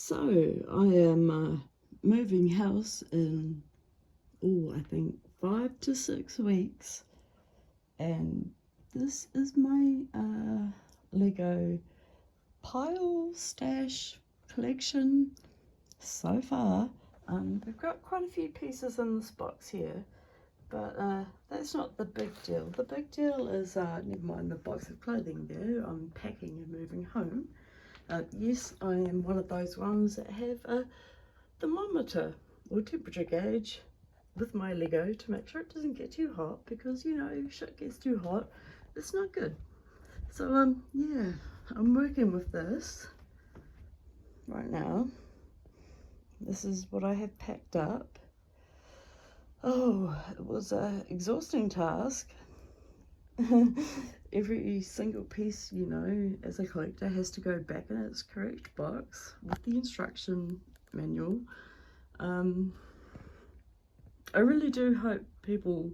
So I am moving house in, I think 5 to 6 weeks, and this is my Lego pile stash collection so far. We've got quite a few pieces in this box here, but that's not the big deal. The big deal is, never mind the box of clothing there, I'm packing and moving home. Yes, I am one of those ones that have a thermometer or temperature gauge with my Lego to make sure it doesn't get too hot, because you know, if shit gets too hot, it's not good. So yeah, I'm working with this right now. This is what I have packed up. Oh, it was an exhausting task. Every single piece, you know, as a collector has to go back in its correct box with the instruction manual. I really do hope people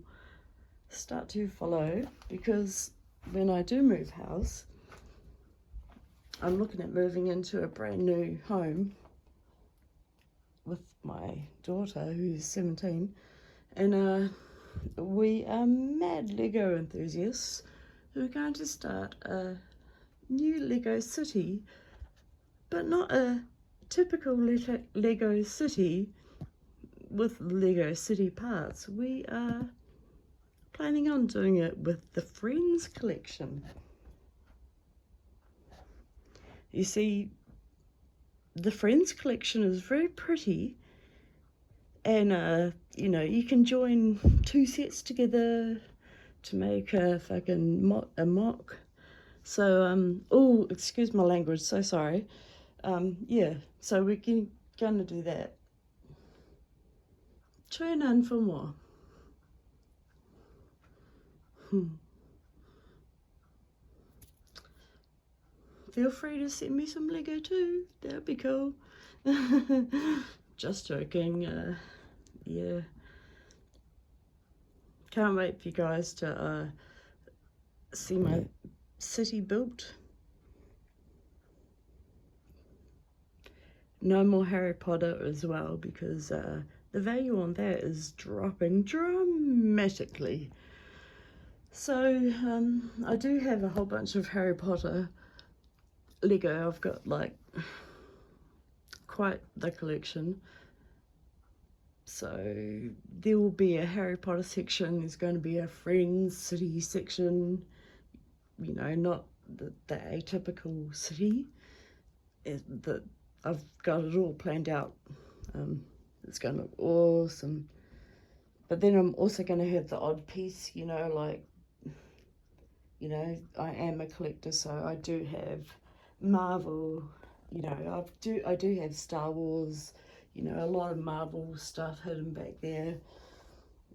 start to follow, because when I do move house, I'm looking at moving into a brand new home with my daughter who's 17, and we are mad Lego enthusiasts who are going to start a new Lego city, but not a typical Lego city with Lego city parts. We are planning on doing it with the Friends collection. You see, the Friends collection is very pretty, and you know, you can join 2 sets together to make a fucking mock. So oh, excuse my language, so sorry. Yeah, so we're gonna do that. Tune in for more. Feel free to send me some Lego too, that'd be cool. Just joking. Yeah, can't wait for you guys to see my city built. No more Harry Potter as well, because the value on that is dropping dramatically. So I do have a whole bunch of Harry Potter Lego. I've got like quite the collection. So there will be a Harry Potter section, there's going to be a Friends city section, you know, not the atypical city. That I've got it all planned out. It's going to look awesome. But then I'm also going to have the odd piece, you know, like, you know, I am a collector, so I do have Marvel, you know, I do have Star Wars, you know, a lot of Marvel stuff hidden back there.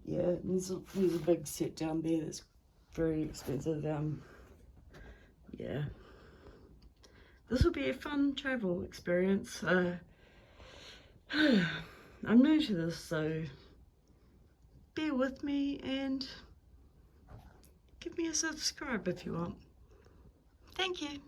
Yeah, there's a big set down there that's very expensive. Yeah, this will be a fun travel experience. I'm new to this, so bear with me and give me a subscribe if you want. Thank you.